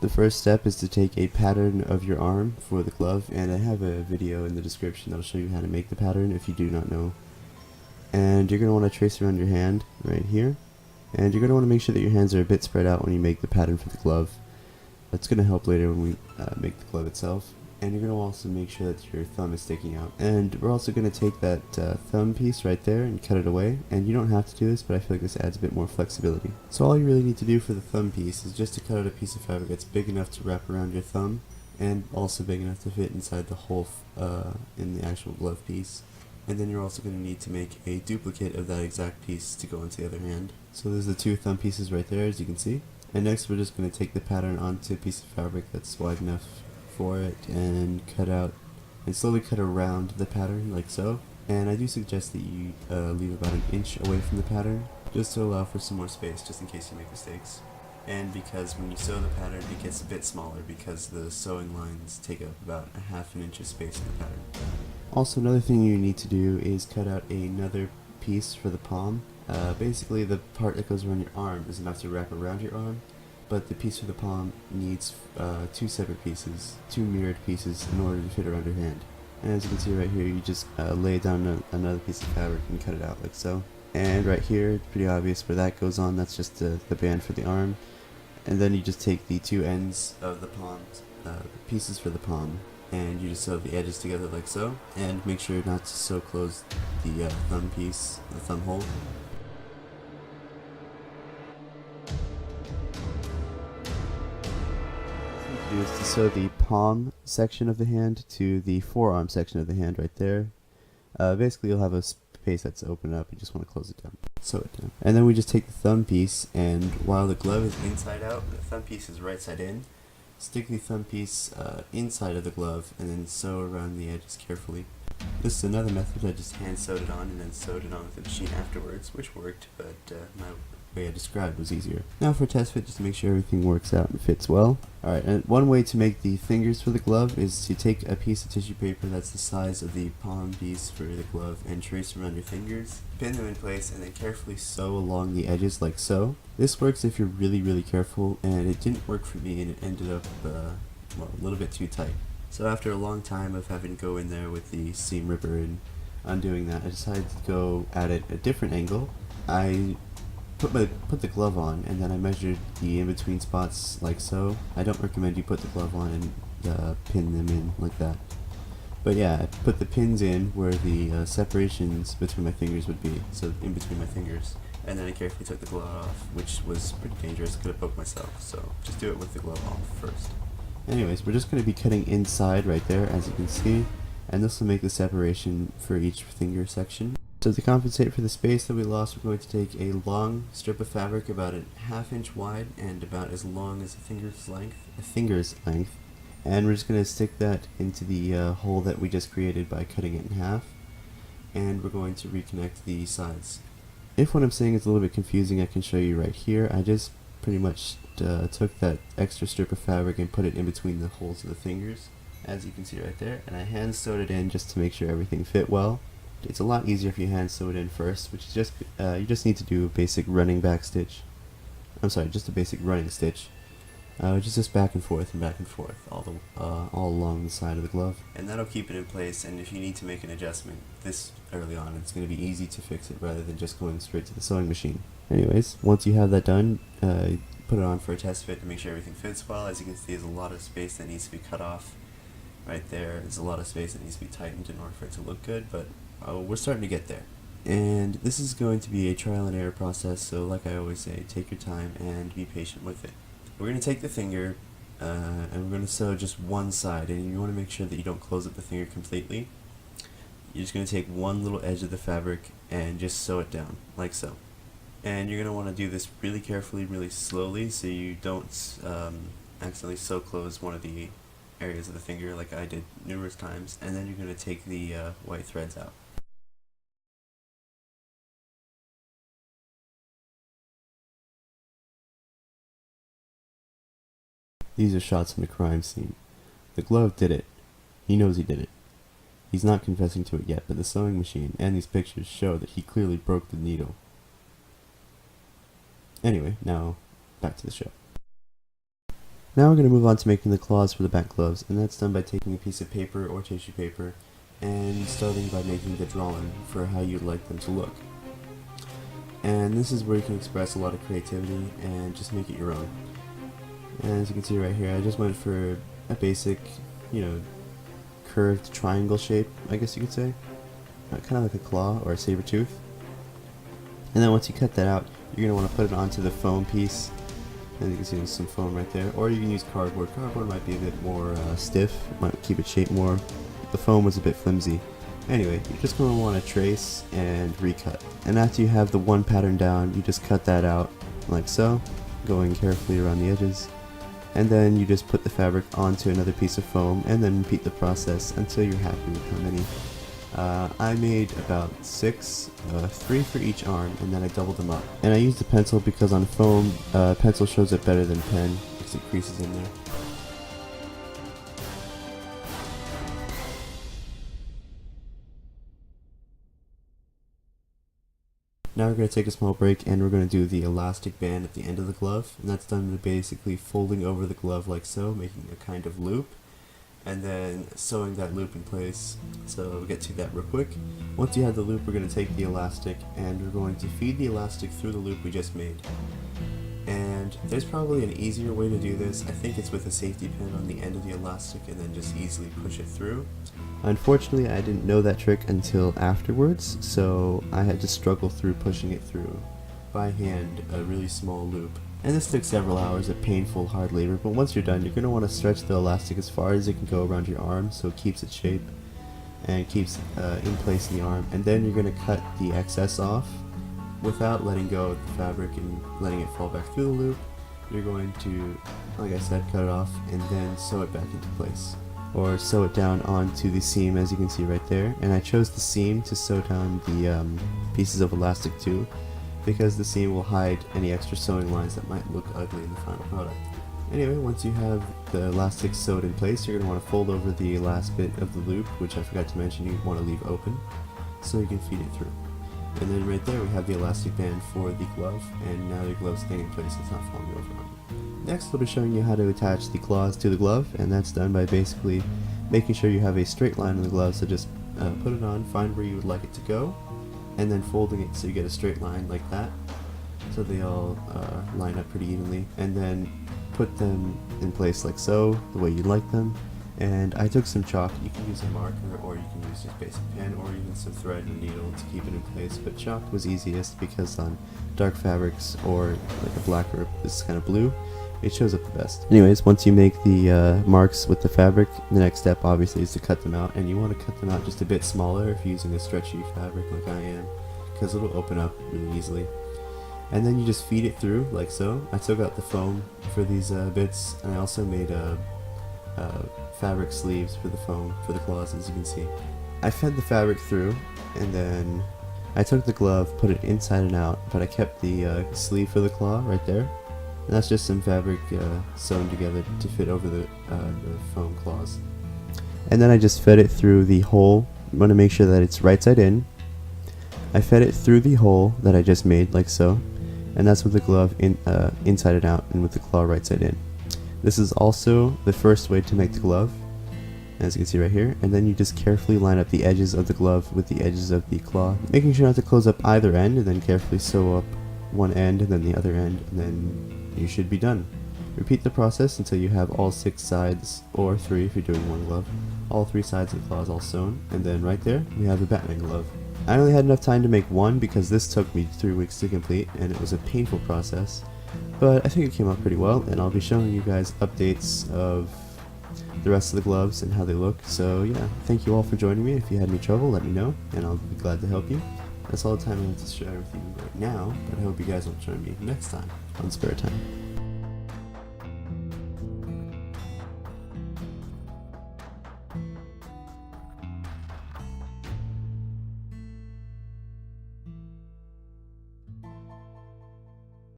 The first step is to take a pattern of your arm for the glove, and I have a video in the description that'll show you how to make the pattern if you do not know. And you're going to want to trace around your hand right here, and you're going to want to make sure that your hands are a bit spread out when you make the pattern for the glove. That's going to help later when we make the glove itself. And you're going to also make sure that your thumb is sticking out. And we're also going to take that thumb piece right there and cut it away. And you don't have to do this, but I feel like this adds a bit more flexibility. So all you really need to do for the thumb piece is just to cut out a piece of fabric that's big enough to wrap around your thumb, and also big enough to fit inside the hole in the actual glove piece. And then you're also going to need to make a duplicate of that exact piece to go into the other hand. So there's the two thumb pieces right there, as you can see. And next we're just going to take the pattern onto a piece of fabric that's wide enough for it and cut out and slowly cut around the pattern like so. And I do suggest that you leave about an inch away from the pattern just to allow for some more space, just in case you make mistakes. And because when you sew the pattern it gets a bit smaller because the sewing lines take up about a half an inch of space in the pattern. Also, another thing you need to do is cut out another piece for the palm. Basically the part that goes around your arm is enough to wrap around your arm, but the piece for the palm needs two separate pieces, two mirrored pieces, in order to fit around your hand. And as you can see right here, you just lay down another piece of fabric and cut it out like so. And right here, it's pretty obvious where that goes on. That's just the band for the arm. And then you just take the two ends of the palms, pieces for the palm, and you just sew the edges together like so. And make sure not to sew close the thumb piece, the thumb hole. Is to sew the palm section of the hand to the forearm section of the hand right there. Basically you'll have a space that's open up, you just want to close it down, sew it down. And then we just take the thumb piece, and while the glove is inside out, the thumb piece is right side in. Stick the thumb piece inside of the glove and then sew around the edges carefully. This is another method. I just hand sewed it on and then sewed it on with the machine afterwards, which worked, but my way I described was easier. Now for a test fit, just to make sure everything works out and fits well. Alright, and one way to make the fingers for the glove is to take a piece of tissue paper that's the size of the palm piece for the glove and trace around your fingers, pin them in place, and then carefully sew along the edges like so. This works if you're really careful, and it didn't work for me, and it ended up well, a little bit too tight. So after a long time of having to go in there with the seam ripper and undoing that, I decided to go at it a different angle. I put the glove on, and then I measured the in-between spots like so. I don't recommend you put the glove on and pin them in like that. But yeah, I put the pins in where the separations between my fingers would be, so in between my fingers. And then I carefully took the glove off, which was pretty dangerous. Could have poked myself, so just do it with the glove off first. Anyways, we're just going to be cutting inside right there, as you can see, and this will make the separation for each finger section. So to compensate for the space that we lost, we're going to take a long strip of fabric about a ½ inch wide and about as long as a finger's length, and we're just going to stick that into the hole that we just created by cutting it in half, and we're going to reconnect the sides. If what I'm saying is a little bit confusing, I can show you right here. I just pretty much took that extra strip of fabric and put it in between the holes of the fingers, as you can see right there, and I hand sewed it in just to make sure everything fit well. It's a lot easier if you hand sew it in first, which is just you just need to do a basic running back stitch. I'm sorry, just a basic running stitch, just back and forth all along the side of the glove, and that'll keep it in place. And if you need to make an adjustment this early on, it's going to be easy to fix it rather than just going straight to the sewing machine. Anyways, once you have that done, put it on for a test fit to make sure everything fits well. As you can see, there's a lot of space that needs to be cut off right there. There's a lot of space that needs to be tightened in order for it to look good, but we're starting to get there. And this is going to be a trial and error process, so like I always say, take your time and be patient with it. We're going to take the finger and we're going to sew just one side, and you want to make sure that you don't close up the finger completely. You're just going to take one little edge of the fabric and just sew it down, like so. And you're going to want to do this really carefully, really slowly, so you don't accidentally sew close one of the areas of the finger like I did numerous times. And then you're going to take the white threads out. These are shots from the crime scene. The glove did it. He knows he did it. He's not confessing to it yet, but the sewing machine and these pictures show that he clearly broke the needle. Anyway, now back to the show. Now we're going to move on to making the claws for the back gloves, and that's done by taking a piece of paper or tissue paper and starting by making the drawing for how you'd like them to look. And this is where you can express a lot of creativity and just make it your own. And as you can see right here, I just went for a basic, curved triangle shape, I guess you could say. Kind of like a claw or a saber tooth. And then once you cut that out, you're going to want to put it onto the foam piece. And you can see there's some foam right there. Or you can use cardboard. Cardboard might be a bit more stiff, it might keep it shaped more. The foam was a bit flimsy. Anyway, you're just going to want to trace and recut. And after you have the one pattern down, you just cut that out like so, going carefully around the edges. And then you just put the fabric onto another piece of foam and then repeat the process until you're happy with how many. I made about 6, 3 for each arm, and then I doubled them up. And I used a pencil because on foam, pencil shows up better than pen because it creases in there. Now we're going to take a small break and we're going to do the elastic band at the end of the glove, and that's done by basically folding over the glove like so, making a kind of loop, and then sewing that loop in place. So we'll get to that real quick. Once you have the loop, we're going to take the elastic and we're going to feed the elastic through the loop we just made. And there's probably an easier way to do this. I think it's with a safety pin on the end of the elastic and then just easily push it through. Unfortunately, I didn't know that trick until afterwards, so I had to struggle through pushing it through by hand, a really small loop. And this took several hours of painful, hard labor, but once you're done, you're going to want to stretch the elastic as far as it can go around your arm so it keeps its shape and keeps in place in the arm. And then you're going to cut the excess off without letting go of the fabric and letting it fall back through the loop. You're going to, like I said, cut it off and then sew it back into place. Or sew it down onto the seam, as you can see right there. And I chose the seam to sew down the pieces of elastic to, because the seam will hide any extra sewing lines that might look ugly in the final product. Anyway, once you have the elastic sewed in place, you're going to want to fold over the last bit of the loop, which I forgot to mention you want to leave open, so you can feed it through. And then right there we have the elastic band for the glove, and now your glove's staying in place, it's not falling over on you. Next I'll be showing you how to attach the claws to the glove, and that's done by basically making sure you have a straight line on the glove, so just put it on, find where you would like it to go, and then folding it so you get a straight line like that, so they all line up pretty evenly, and then put them in place like so, the way you like them. And I took some chalk. You can use a marker, or you can use just basic pen, or even some thread and a needle to keep it in place, but chalk was easiest because on dark fabrics or like a black or this kind of blue, it shows up the best. Anyways, once you make the marks with the fabric, the next step obviously is to cut them out, and you want to cut them out just a bit smaller if you're using a stretchy fabric like I am, because it'll open up really easily. And then you just feed it through like so. I took out the foam for these bits, and I also made fabric sleeves for the foam for the claws, as you can see. I fed the fabric through, and then I took the glove, put it inside and out, but I kept the sleeve for the claw right there. And that's just some fabric sewn together to fit over the foam claws. And then I just fed it through the hole. I want to make sure that it's right side in. I fed it through the hole that I just made, like so, and that's with the glove inside and out, and with the claw right side in. This is also the first way to make the glove, as you can see right here, and then you just carefully line up the edges of the glove with the edges of the claw, making sure not to close up either end, and then carefully sew up one end and then the other end, and then you should be done. Repeat the process until you have all 6 sides, or 3 if you're doing one glove, all 3 sides of the claws all sewn, and then right there we have the Batman glove. I only had enough time to make one because this took me 3 weeks to complete, and it was a painful process, but I think it came out pretty well, and I'll be showing you guys updates of the rest of the gloves and how they look. So yeah, thank you all for joining me. If you had any trouble, let me know, and I'll be glad to help you. That's all the time I have to share with you right now, but I hope you guys will join me next time on Spare Time.